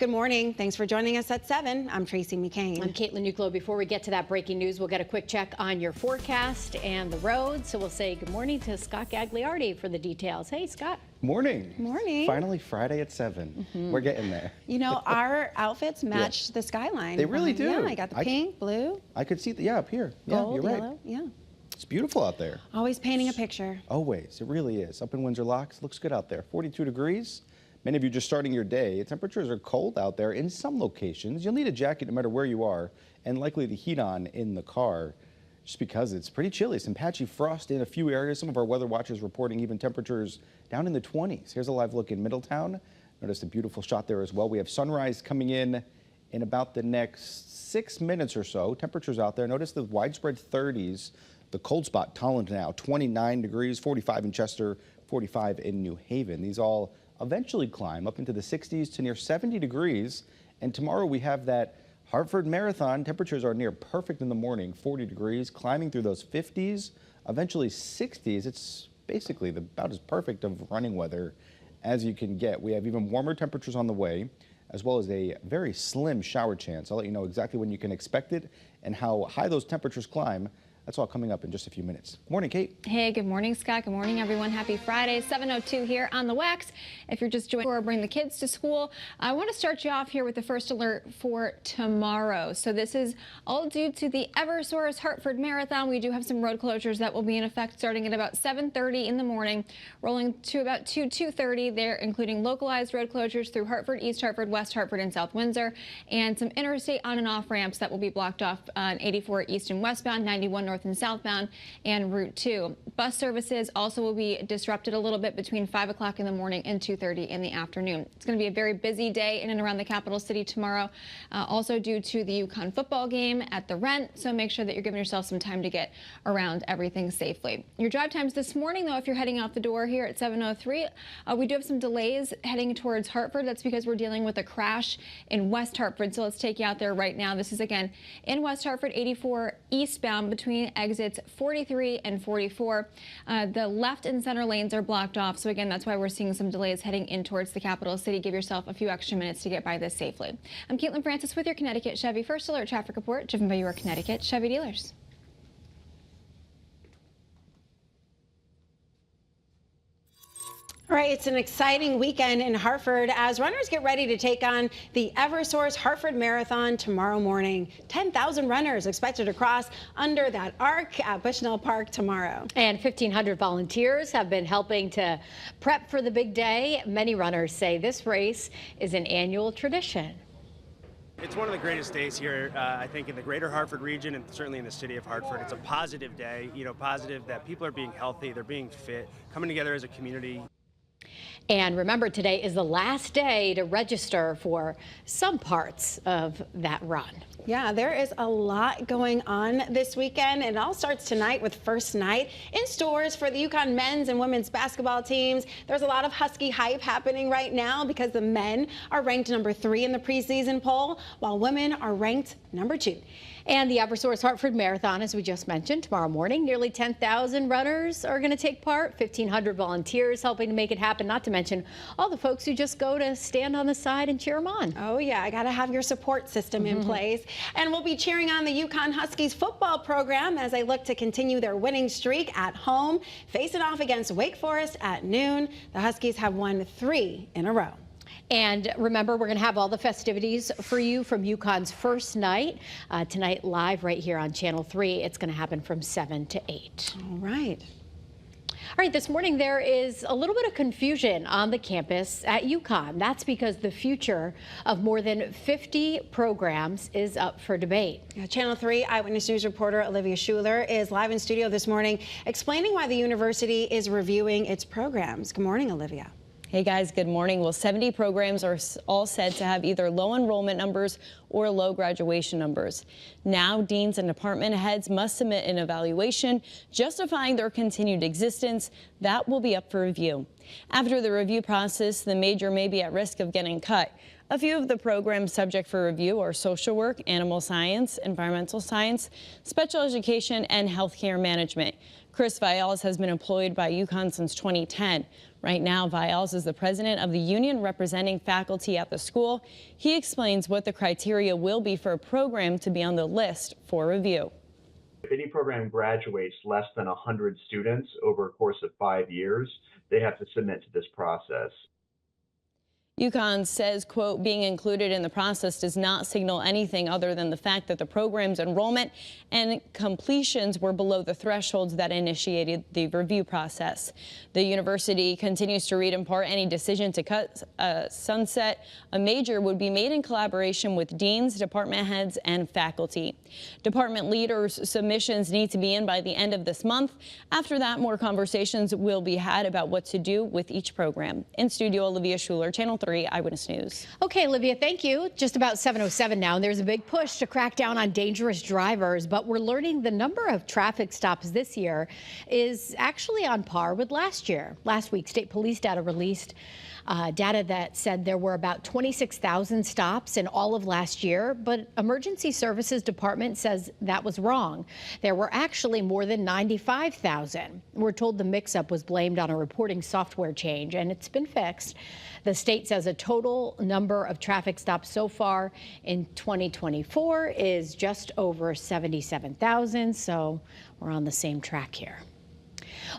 Good morning. Thanks for joining us at 7. I'm Tracey McCain. I'm Caitlin Nuclo. Before we get to that breaking news, we'll get a quick check on your forecast and the road. So we'll say good morning to Scott Gagliardi for the details. Hey, Scott. Morning. Morning. Finally Friday at 7. We're getting there. You know, our outfits match the skyline. They really do. Yeah, I got the pink, blue. I could see up here. Gold, you're right. yellow. Yeah. It's beautiful out there. Always painting a picture. Always. It really is. Up in Windsor Locks, looks good out there. 42 degrees. Many of you just starting your day. Temperatures are cold out there in some locations. You'll need a jacket no matter where you are, and likely the heat on in the car just because it's pretty chilly. Some patchy frost in a few areas. Some of our weather watchers reporting even temperatures down in the 20s. Here's a live look in Middletown. Notice a beautiful shot there as well. We have sunrise coming in about the next 6 minutes or so. Temperatures out there. Notice the widespread 30s. The cold spot, Tolland now, 29 degrees, 45 in Chester, 45 in New Haven. These all eventually climb up into the 60s to near 70 degrees. And tomorrow we have that Hartford Marathon. Temperatures are near perfect in the morning, 40 degrees, climbing through those 50s, eventually 60s. It's basically about as perfect of running weather as you can get. We have even warmer temperatures on the way, as well as a very slim shower chance. I'll let you know exactly when you can expect it and how high those temperatures climb. That's all coming up in just a few minutes. Morning, Kate. Hey, good morning, Scott. Good morning, everyone. Happy Friday, 7:02 here on the Wax. If you're just joining or bring the kids to school, I want to start you off here with the first alert for tomorrow. So this is all due to the Eversource Hartford Marathon. We do have some road closures that will be in effect starting at about 7:30 in the morning, rolling to about 2:30 there, including localized road closures through Hartford, East Hartford, West Hartford, and South Windsor, and some interstate on and off ramps that will be blocked off on 84 east and westbound, 91 north and southbound, and Route 2. Bus services also will be disrupted a little bit between 5 o'clock in the morning and 2:30 in the afternoon. It's going to be a very busy day in and around the capital city tomorrow, also due to the UConn football game at the Rent, so make sure that you're giving yourself some time to get around everything safely. Your drive times this morning, though, if you're heading out the door here at 7:03, we do have some delays heading towards Hartford. That's because we're dealing with a crash in West Hartford, so let's take you out there right now. This is, again, in West Hartford, 84 eastbound between exits 43 and 44. The left and center lanes are blocked off, so again, that's why we're seeing some delays heading in towards the capital city. Give yourself a few extra minutes to get by this safely. I'm Caitlin Francis with your Connecticut Chevy First Alert Traffic Report, driven by your Connecticut Chevy dealers. All right, it's an exciting weekend in Hartford as runners get ready to take on the Eversource Hartford Marathon tomorrow morning. 10,000 runners expected to cross under that arc at Bushnell Park tomorrow. And 1,500 volunteers have been helping to prep for the big day. Many runners say this race is an annual tradition. It's one of the greatest days here, I think, in the greater Hartford region and certainly in the city of Hartford. It's a positive day, positive that people are being healthy, they're being fit, coming together as a community. And remember, today is the last day to register for some parts of that run. Yeah, there is a lot going on this weekend, and it all starts tonight with first night in stores for the UConn men's and women's basketball teams. There's a lot of Husky hype happening right now because the men are ranked number 3 in the preseason poll, while women are ranked number 2. And the Eversource Hartford Marathon, as we just mentioned, tomorrow morning, nearly 10,000 runners are going to take part, 1,500 volunteers helping to make it happen, not to mention all the folks who just go to stand on the side and cheer them on. Oh, yeah, I got to have your support system in place. And we'll be cheering on the UConn Huskies football program as they look to continue their winning streak at home, facing off against Wake Forest at noon. The Huskies have won 3 in a row. And remember, we're going to have all the festivities for you from UConn's first night tonight live right here on Channel 3. It's going to happen from 7 to 8. All right. All right, this morning there is a little bit of confusion on the campus at UConn. That's because the future of more than 50 programs is up for debate. Channel 3 Eyewitness News reporter Olivia Schuler is live in studio this morning explaining why the university is reviewing its programs. Good morning, Olivia. Hey guys, good morning. Well, 70 programs are all said to have either low enrollment numbers or low graduation numbers. Now, deans and department heads must submit an evaluation justifying their continued existence. That will be up for review. After the review process, the major may be at risk of getting cut. A few of the programs subject for review are social work, animal science, environmental science, special education, and healthcare management. Chris Vials has been employed by UConn since 2010. Right now, Viles is the president of the union representing faculty at the school. He explains what the criteria will be for a program to be on the list for review. If any program graduates less than 100 students over a course of 5 years, they have to submit to this process. UConn says, quote, being included in the process does not signal anything other than the fact that the program's enrollment and completions were below the thresholds that initiated the review process. The university continues to read in part any decision to sunset a major would be made in collaboration with deans, department heads, and faculty. Department leaders' submissions need to be in by the end of this month. After that, more conversations will be had about what to do with each program. In studio, Olivia Schuler, Channel 3. Eyewitness News. Okay, Olivia, thank you. Just about 7:07 now, and there's a big push to crack down on dangerous drivers, but we're learning the number of traffic stops this year is actually on par with last year. Last week, state police data released data that said there were about 26,000 stops in all of last year, but Emergency Services Department says that was wrong. There were actually more than 95,000. We're told the mix-up was blamed on a reporting software change, and it's been fixed. The state says a total number of traffic stops so far in 2024 is just over 77,000, so we're on the same track here.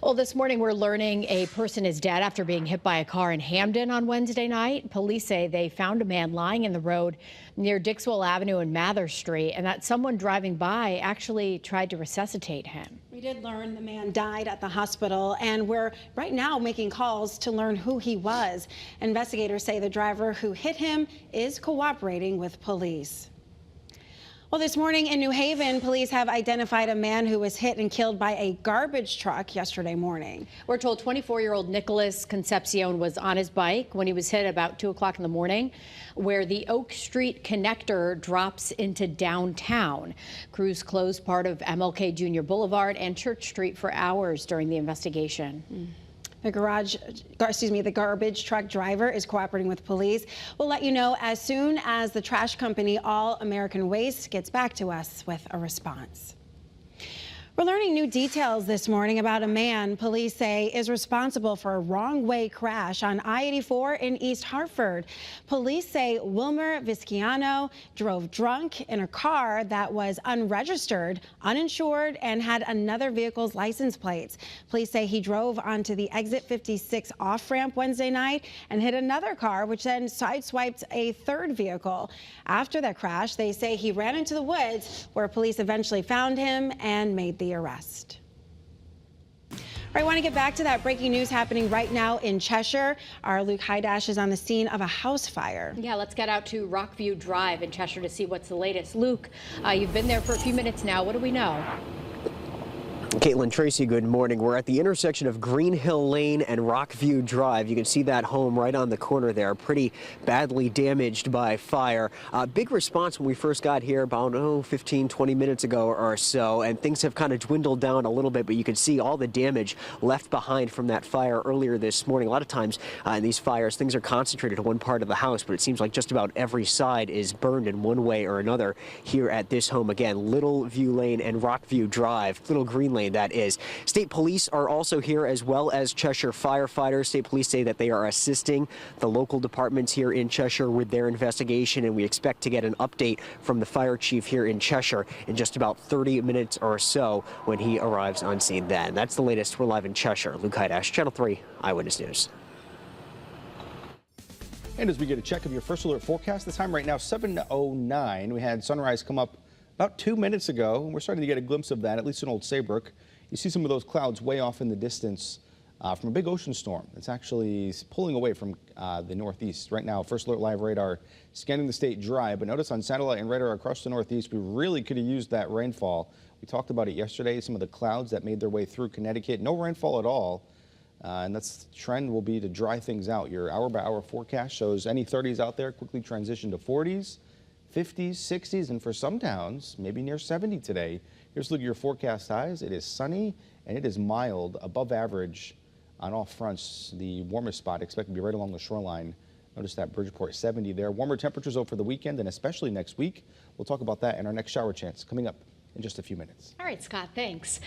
Well, this morning we're learning a person is dead after being hit by a car in Hamden on Wednesday night. Police say they found a man lying in the road near Dixwell Avenue and Mather Street, and that someone driving by actually tried to resuscitate him. We did learn the man died at the hospital, and we're right now making calls to learn who he was. Investigators say the driver who hit him is cooperating with police. Well, this morning in New Haven, police have identified a man who was hit and killed by a garbage truck yesterday morning. We're told 24-year-old Nicholas Concepcion was on his bike when he was hit about 2 o'clock in the morning, where the Oak Street connector drops into downtown. Crews closed part of MLK Jr. Boulevard and Church Street for hours during the investigation. The garbage truck driver is cooperating with police. We'll let you know as soon as the trash company All American Waste gets back to us with a response. We're learning new details this morning about a man police say is responsible for a wrong-way crash on I-84 in East Hartford. Police say Wilmer Visciano drove drunk in a car that was unregistered, uninsured, and had another vehicle's license plates. Police say he drove onto the Exit 56 off-ramp Wednesday night and hit another car, which then sideswiped a third vehicle. After that crash, they say he ran into the woods, where police eventually found him and made the arrest. All right, I want to get back to that breaking news happening right now in Cheshire. Our Luke Hydash is on the scene of a house fire. Yeah, let's get out to Rockview Drive in Cheshire to see what's the latest. Luke, you've been there for a few minutes now. What do we know? Caitlin, Tracy, good morning. We're at the intersection of Green Hill Lane and Rockview Drive. You can see that home right on the corner there, pretty badly damaged by fire. Big response when we first got here about 15, 20 minutes ago or so, and things have kind of dwindled down a little bit, but you can see all the damage left behind from that fire earlier this morning. A lot of times in these fires, things are concentrated to one part of the house, but it seems like just about every side is burned in one way or another here at this home. Again, Little View Lane and Rockview Drive, Little Green Lane, that is. State police are also here, as well as Cheshire firefighters. State police say that they are assisting the local departments here in Cheshire with their investigation, and we expect to get an update from the fire chief here in Cheshire in just about 30 minutes or so when he arrives on scene then. That's the latest. We're live in Cheshire. Luke Hydash, Channel 3 Eyewitness News. And as we get a check of your first alert forecast, the time right now 7:09. We had sunrise come up about 2 minutes ago, and we're starting to get a glimpse of that, at least in Old Saybrook. You see some of those clouds way off in the distance from a big ocean storm that's actually pulling away from the northeast. Right now, First Alert Live radar scanning the state dry, but notice on satellite and radar across the northeast, we really could have used that rainfall. We talked about it yesterday, some of the clouds that made their way through Connecticut. No rainfall at all, and that's the trend will be to dry things out. Your hour-by-hour forecast shows any 30s out there quickly transition to 40s, 50s, 60s, and for some towns, maybe near 70 today. Here's a look at your forecast highs. It is sunny and it is mild, above average on all fronts. The warmest spot expected to be right along the shoreline. Notice that Bridgeport 70 there. Warmer temperatures over the weekend and especially next week. We'll talk about that in our next shower chance coming up in just a few minutes. All right, Scott, thanks.